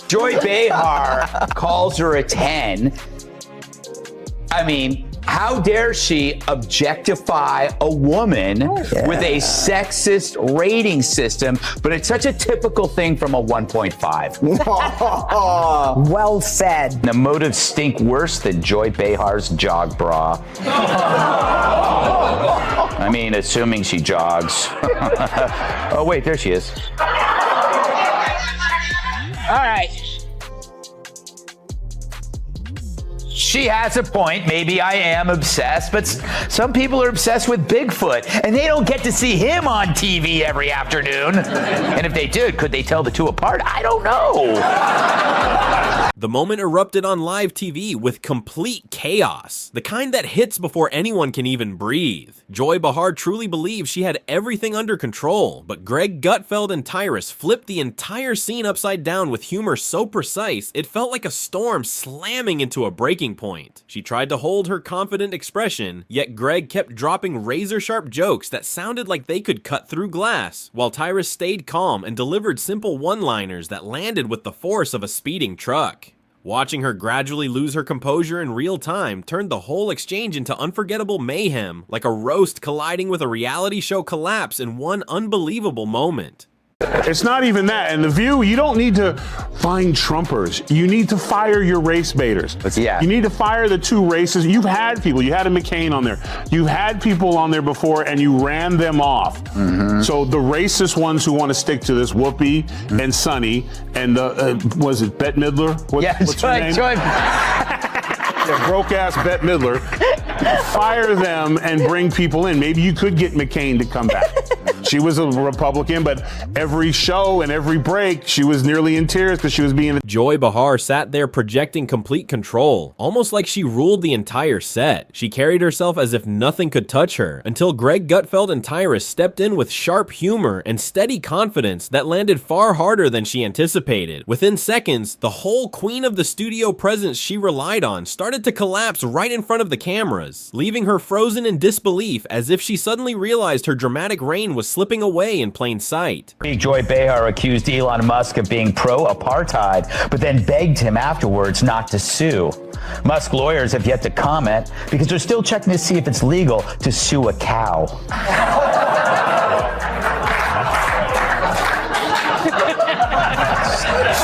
Joy Behar calls her a 10. I mean, how dare she objectify a woman with a sexist rating system, but it's such a typical thing from a 1.5. Well said. The motives stink worse than Joy Behar's jog bra. I mean, assuming she jogs. Oh, wait, there she is. All right. She has a point. Maybe I am obsessed, but some people are obsessed with Bigfoot, and they don't get to see him on TV every afternoon. And if they did, could they tell the two apart? I don't know. The moment erupted on live TV with complete chaos, the kind that hits before anyone can even breathe. Joy Behar truly believed she had everything under control, but Greg, Gutfeld, and Tyrus flipped the entire scene upside down with humor so precise it felt like a storm slamming into a breaking point. She tried to hold her confident expression, yet Greg kept dropping razor-sharp jokes that sounded like they could cut through glass, while Tyrus stayed calm and delivered simple one-liners that landed with the force of a speeding truck. Watching her gradually lose her composure in real time turned the whole exchange into unforgettable mayhem, like a roast colliding with a reality show collapse in one unbelievable moment. It's not even that. In The View, you don't need to find Trumpers. You need to fire your race baiters. Yeah. You need to fire the two races. You've had people. You had a McCain on there. You've had people on there before, and you ran them off. So the racist ones who want to stick to this, Whoopi and Sonny, and was it Bette Midler? What's her name? Broke-ass Bette Midler. Fire them and bring people in. Maybe you could get McCain to come back. She was a Republican, but every show and every break, she was nearly in tears because she was being... Joy Behar sat there projecting complete control, almost like she ruled the entire set. She carried herself as if nothing could touch her, until Greg, Gutfeld, and Tyrus stepped in with sharp humor and steady confidence that landed far harder than she anticipated. Within seconds, the whole queen of the studio presence she relied on started to collapse right in front of the cameras, leaving her frozen in disbelief as if she suddenly realized her dramatic reign was slipping away in plain sight. Joy Behar accused Elon Musk of being pro-apartheid, but then begged him afterwards not to sue. Musk lawyers have yet to comment because they're still checking to see if it's legal to sue a cow.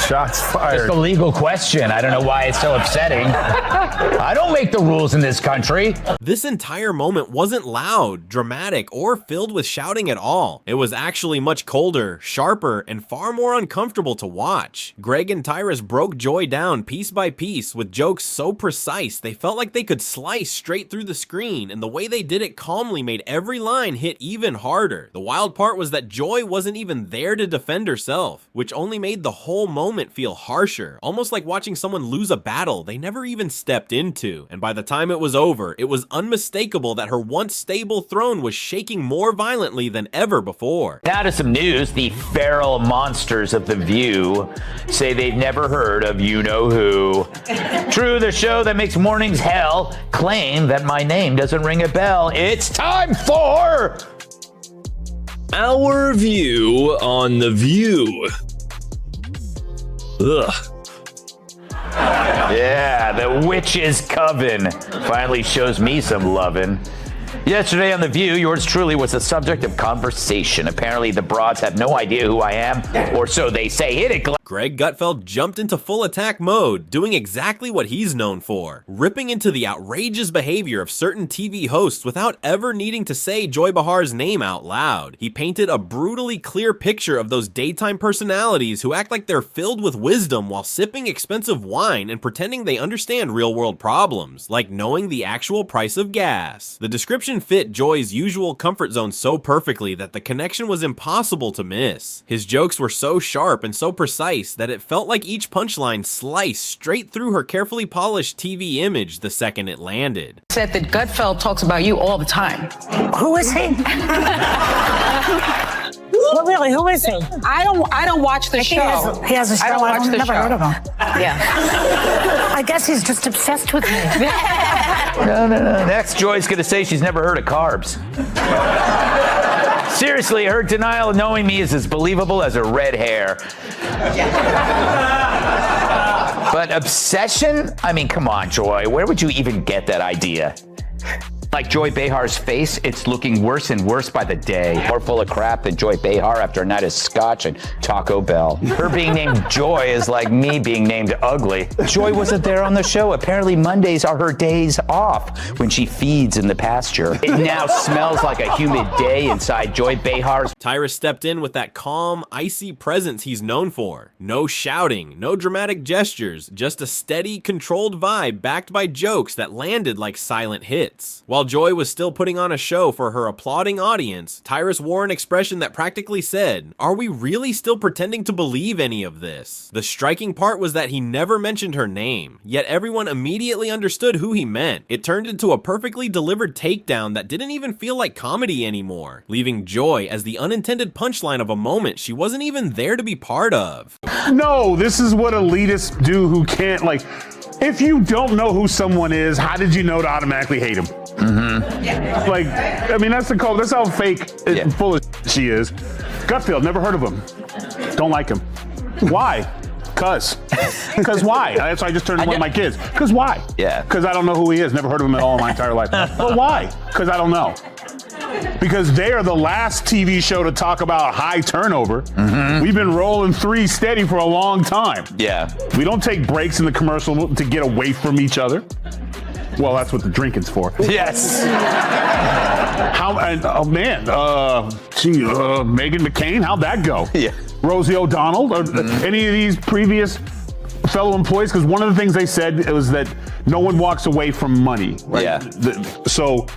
Shots fired. It's a legal question. I don't know why it's so upsetting. I don't make the rules in this country. This entire moment wasn't loud, dramatic, or filled with shouting at all. It was actually much colder, sharper, and far more uncomfortable to watch. Greg and Tyrus broke Joy down piece by piece with jokes so precise they felt like they could slice straight through the screen, and the way they did it calmly made every line hit even harder. The wild part was that Joy wasn't even there to defend herself, which only made the whole moment feel harsher, almost like watching someone lose a battle they never even stepped into. And by the time it was over, it was unmistakable that her once stable throne was shaking more violently than ever before. Now to some news. The feral monsters of The View say they've never heard of you-know-who. True, the show that makes mornings hell claim that my name doesn't ring a bell. It's time for... Our view on The View. Ugh. Yeah, the witch's coven finally shows me some lovin'. Yesterday on The View, yours truly was the subject of conversation. Apparently the broads have no idea who I am, or so they say. Hit it, Greg Gutfeld jumped into full attack mode, doing exactly what he's known for, ripping into the outrageous behavior of certain TV hosts without ever needing to say Joy Behar's name out loud. He painted a brutally clear picture of those daytime personalities who act like they're filled with wisdom while sipping expensive wine and pretending they understand real-world problems, like knowing the actual price of gas. The description fit Joy's usual comfort zone so perfectly that the connection was impossible to miss. His jokes were so sharp and so precise that it felt like each punchline sliced straight through her carefully polished TV image the second it landed. Said that Gutfeld talks about you all the time. Who is he? Well, really, who is he? I don't watch the show. He has a show. I don't watch the never show. heard of him. Yeah. I guess he's just obsessed with me. No. Next, Joy's gonna say she's never heard of carbs. Seriously, her denial of knowing me is as believable as her red hair. But obsession? I mean, come on, Joy. Where would you even get that idea? Like Joy Behar's face, it's looking worse and worse by the day. More full of crap than Joy Behar after a night of scotch and Taco Bell. Her being named Joy is like me being named ugly. Joy wasn't there on the show. Apparently Mondays are her days off when she feeds in the pasture. It now smells like a humid day inside Joy Behar's. Tyrus stepped in with that calm, icy presence he's known for. No shouting, no dramatic gestures, just a steady, controlled vibe backed by jokes that landed like silent hits. While Joy was still putting on a show for her applauding audience, Tyrus wore an expression that practically said, "Are we really still pretending to believe any of this?" The striking part was that he never mentioned her name, yet everyone immediately understood who he meant. It turned into a perfectly delivered takedown that didn't even feel like comedy anymore, leaving Joy as the unintended punchline of a moment she wasn't even there to be part of. No, this is what elitists do who can't, like, if you don't know who someone is, how did you know to automatically hate him? Like, I mean, that's how fake and full of she is. Gutfeld, never heard of him. Don't like him. Why? Cause why? That's why I just turned to one of my kids. Cause why? Yeah. Cause I don't know who he is. Never heard of him at all in my entire life. But why? Cause I don't know. Because they are the last TV show to talk about high turnover. We've been rolling 3 steady for a long time. Yeah. We don't take breaks in the commercial to get away from each other. Well, that's what the drinking's for. Yes. Megan McCain, how'd that go? Yeah. Rosie O'Donnell, or any of these previous fellow employees? Because one of the things they said was that no one walks away from money. Right? Yeah. So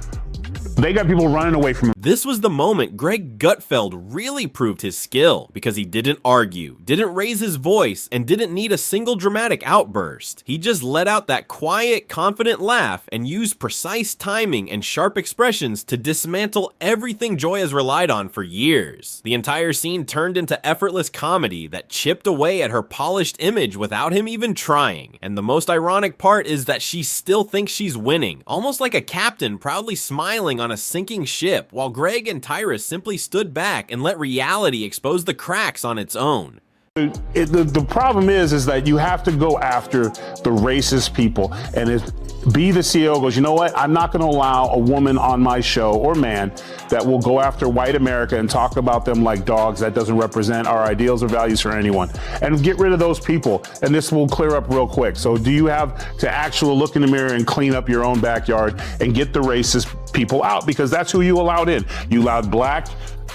they got people running away from him. This was the moment Greg Gutfeld really proved his skill, because he didn't argue, didn't raise his voice, and didn't need a single dramatic outburst. He just let out that quiet, confident laugh and used precise timing and sharp expressions to dismantle everything Joy has relied on for years. The entire scene turned into effortless comedy that chipped away at her polished image without him even trying. And the most ironic part is that she still thinks she's winning, almost like a captain proudly smiling on a sinking ship, while Greg and Tyrus simply stood back and let reality expose the cracks on its own. The problem is that you have to go after the racist people, and be the CEO goes, you know what, I'm not going to allow a woman on my show, or man, that will go after white America and talk about them like dogs. That doesn't represent our ideals or values for anyone. And get rid of those people, and this will clear up real quick. So do you have to actually look in the mirror and clean up your own backyard and get the racist people out? Because that's who you allowed in. You allowed black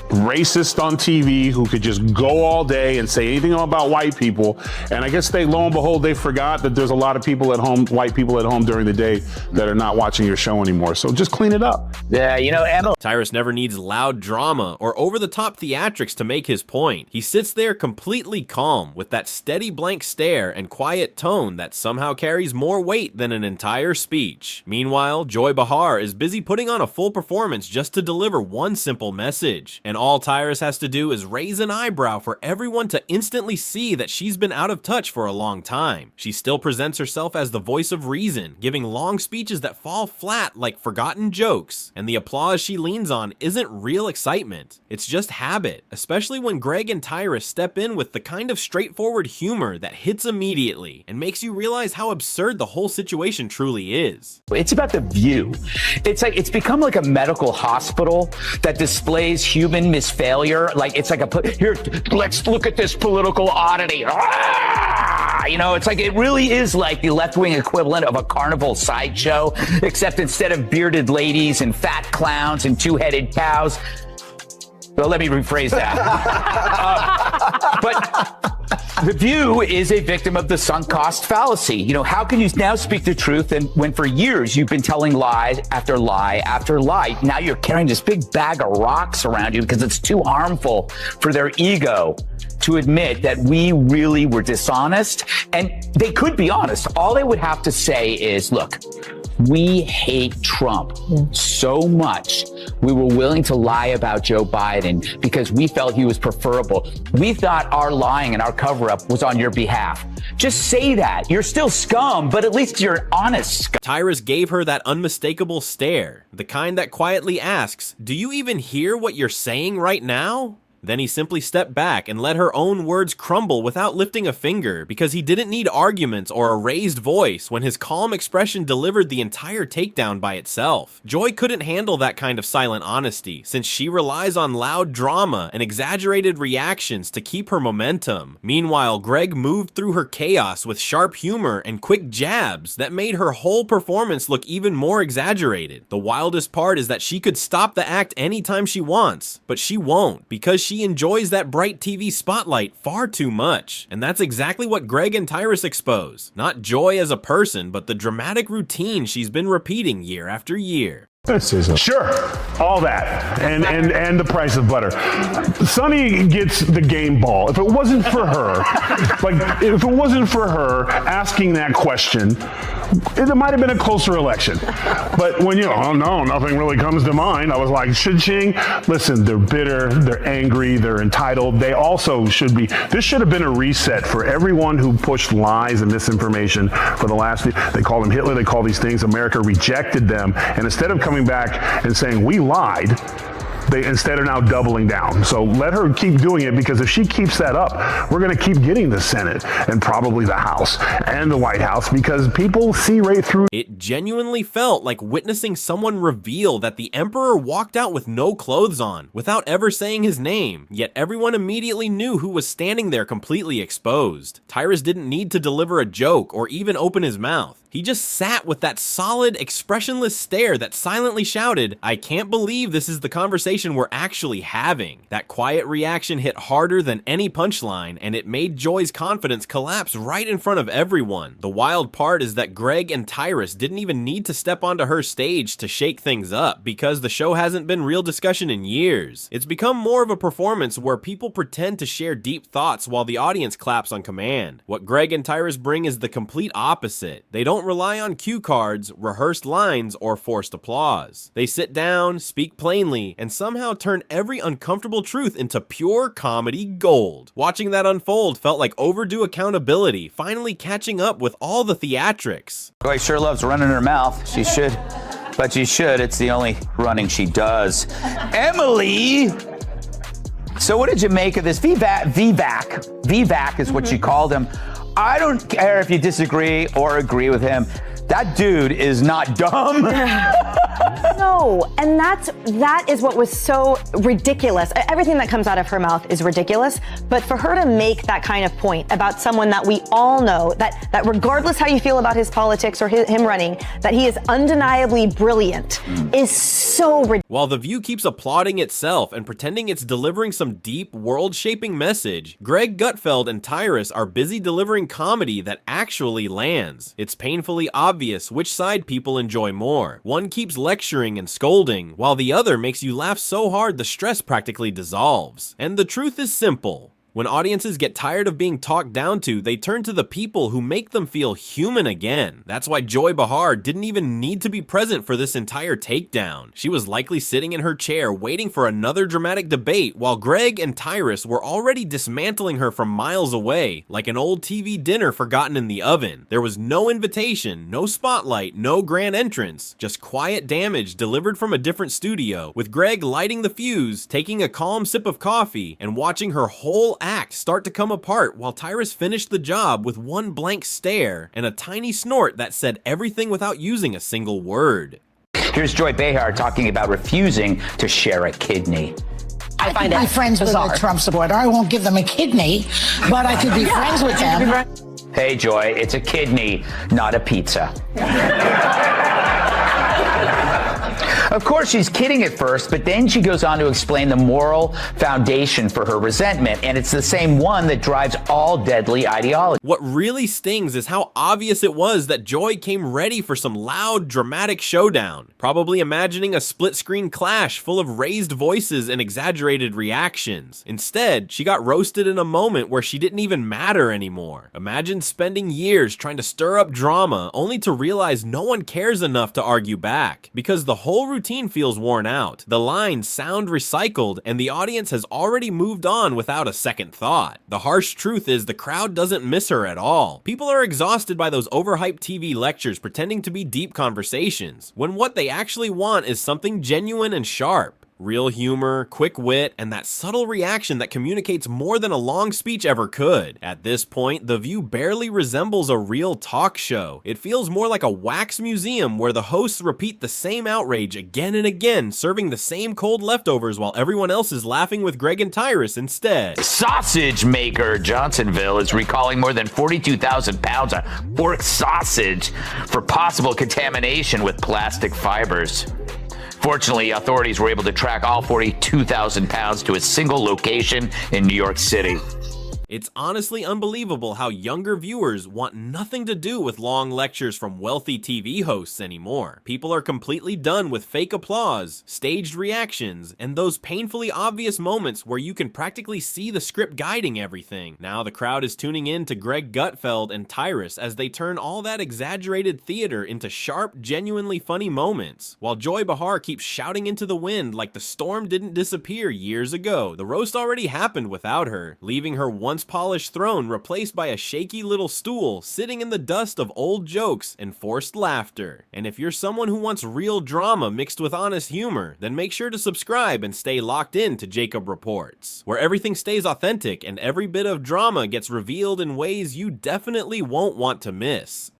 racist on TV who could just go all day and say anything about white people. And I guess lo and behold, they forgot that there's a lot of people at home, white people at home during the day, that are not watching your show anymore. So just clean it up. Yeah, Emma. Tyrus never needs loud drama or over-the-top theatrics to make his point. He sits there completely calm with that steady blank stare and quiet tone that somehow carries more weight than an entire speech. Meanwhile, Joy Behar is busy putting on a full performance just to deliver one simple message. And all Tyrus has to do is raise an eyebrow for everyone to instantly see that she's been out of touch for a long time. She still presents herself as the voice of reason, giving long speeches that fall flat like forgotten jokes, and the applause she leans on isn't real excitement. It's just habit, especially when Greg and Tyrus step in with the kind of straightforward humor that hits immediately and makes you realize how absurd the whole situation truly is. It's about the view. It's become like a medical hospital that displays human misfailure. Like it's like here, let's look at this political oddity. It's like, it really is like the left-wing equivalent of a carnival sideshow, except instead of bearded ladies and fat clowns and two-headed cows. Well, let me rephrase that. But The View is a victim of the sunk cost fallacy. How can you now speak the truth when for years you've been telling lie after lie after lie? Now you're carrying this big bag of rocks around you because it's too harmful for their ego to admit that we really were dishonest. And they could be honest. All they would have to say is, look, We hate Trump so much. We were willing to lie about Joe Biden because we felt he was preferable. We thought our lying and our cover-up was on your behalf. Just say that. You're still scum, but at least you're honest scum. Tyrus gave her that unmistakable stare, the kind that quietly asks, "Do you even hear what you're saying right now?" Then he simply stepped back and let her own words crumble without lifting a finger, because he didn't need arguments or a raised voice when his calm expression delivered the entire takedown by itself. Joy couldn't handle that kind of silent honesty, since she relies on loud drama and exaggerated reactions to keep her momentum. Meanwhile, Greg moved through her chaos with sharp humor and quick jabs that made her whole performance look even more exaggerated. The wildest part is that she could stop the act anytime she wants, but she won't, because she enjoys that bright TV spotlight far too much. And that's exactly what Greg and Tyrus expose. Not Joy as a person, but the dramatic routine she's been repeating year after year. Sure, all that, and the price of butter. Sonny gets the game ball. If it wasn't for her, asking that question, it might have been a closer election. But when oh no, nothing really comes to mind, I was like, cha-ching. Listen, they're bitter, they're angry, they're entitled. They also should be. This should have been a reset for everyone who pushed lies and misinformation for the last. They call them Hitler. They call these things. America rejected them, and instead of coming back and saying we lied, they instead are now doubling down. So let her keep doing it, because if she keeps that up, we're going to keep getting the Senate and probably the House and the White House, because people see right through. It genuinely felt like witnessing someone reveal that the Emperor walked out with no clothes on, without ever saying his name, yet everyone immediately knew who was standing there completely exposed. Tyrus didn't need to deliver a joke or even open his mouth. He just sat with that solid, expressionless stare that silently shouted, "I can't believe this is the conversation we're actually having." That quiet reaction hit harder than any punchline, and it made Joy's confidence collapse right in front of everyone. The wild part is that Greg and Tyrus didn't even need to step onto her stage to shake things up, because the show hasn't been real discussion in years. It's become more of a performance where people pretend to share deep thoughts while the audience claps on command. What Greg and Tyrus bring is the complete opposite. They don't rely on cue cards, rehearsed lines, or forced applause. They sit down, speak plainly, and somehow turn every uncomfortable truth into pure comedy gold. Watching that unfold felt like overdue accountability finally catching up with all the theatrics. Joy sure loves running her mouth. She should, but she should. It's the only running she does. Emily! So what did you make of this? VVAC is what she called him. I don't care if you disagree or agree with him. That dude is not dumb. No, and that is what was so ridiculous. Everything that comes out of her mouth is ridiculous, but for her to make that kind of point about someone that we all know, that regardless how you feel about his politics or him running, that he is undeniably brilliant, is so ridiculous. While The View keeps applauding itself and pretending it's delivering some deep, world-shaping message, Greg Gutfeld and Tyrus are busy delivering comedy that actually lands. It's painfully obvious which side people enjoy more. One keeps lecturing and scolding, while the other makes you laugh so hard the stress practically dissolves. And the truth is simple. When audiences get tired of being talked down to, they turn to the people who make them feel human again. That's why Joy Behar didn't even need to be present for this entire takedown. She was likely sitting in her chair waiting for another dramatic debate, while Greg and Tyrus were already dismantling her from miles away, like an old TV dinner forgotten in the oven. There was no invitation, no spotlight, no grand entrance, just quiet damage delivered from a different studio, with Greg lighting the fuse, taking a calm sip of coffee, and watching her whole act start to come apart while Tyrus finished the job with one blank stare and a tiny snort that said everything without using a single word. Here's Joy Behar talking about refusing to share a kidney. I find it friends with a Trump supporter. I won't give them a kidney, but I could be friends with them. Hey, Joy, it's a kidney, not a pizza. Of course, she's kidding at first, but then she goes on to explain the moral foundation for her resentment, and it's the same one that drives all deadly ideology. What really stings is how obvious it was that Joy came ready for some loud, dramatic showdown, probably imagining a split-screen clash full of raised voices and exaggerated reactions. Instead, she got roasted in a moment where she didn't even matter anymore. Imagine spending years trying to stir up drama only to realize no one cares enough to argue back, because the whole routine feels worn out, the lines sound recycled, and the audience has already moved on without a second thought. The harsh truth is the crowd doesn't miss her at all. People are exhausted by those overhyped TV lectures pretending to be deep conversations, when what they actually want is something genuine and sharp. Real humor, quick wit, and that subtle reaction that communicates more than a long speech ever could. At this point, The View barely resembles a real talk show. It feels more like a wax museum where the hosts repeat the same outrage again and again, serving the same cold leftovers while everyone else is laughing with Greg and Tyrus instead. Sausage maker Johnsonville is recalling more than 42,000 pounds of pork sausage for possible contamination with plastic fibers. Fortunately, authorities were able to track all 42,000 pounds to a single location in New York City. It's honestly unbelievable how younger viewers want nothing to do with long lectures from wealthy TV hosts anymore. People are completely done with fake applause, staged reactions, and those painfully obvious moments where you can practically see the script guiding everything. Now the crowd is tuning in to Greg Gutfeld and Tyrus as they turn all that exaggerated theater into sharp, genuinely funny moments. While Joy Behar keeps shouting into the wind like the storm didn't disappear years ago, the roast already happened without her, leaving her once polished throne replaced by a shaky little stool sitting in the dust of old jokes and forced laughter. And if you're someone who wants real drama mixed with honest humor, then make sure to subscribe and stay locked in to Jacob Reports, where everything stays authentic and every bit of drama gets revealed in ways you definitely won't want to miss.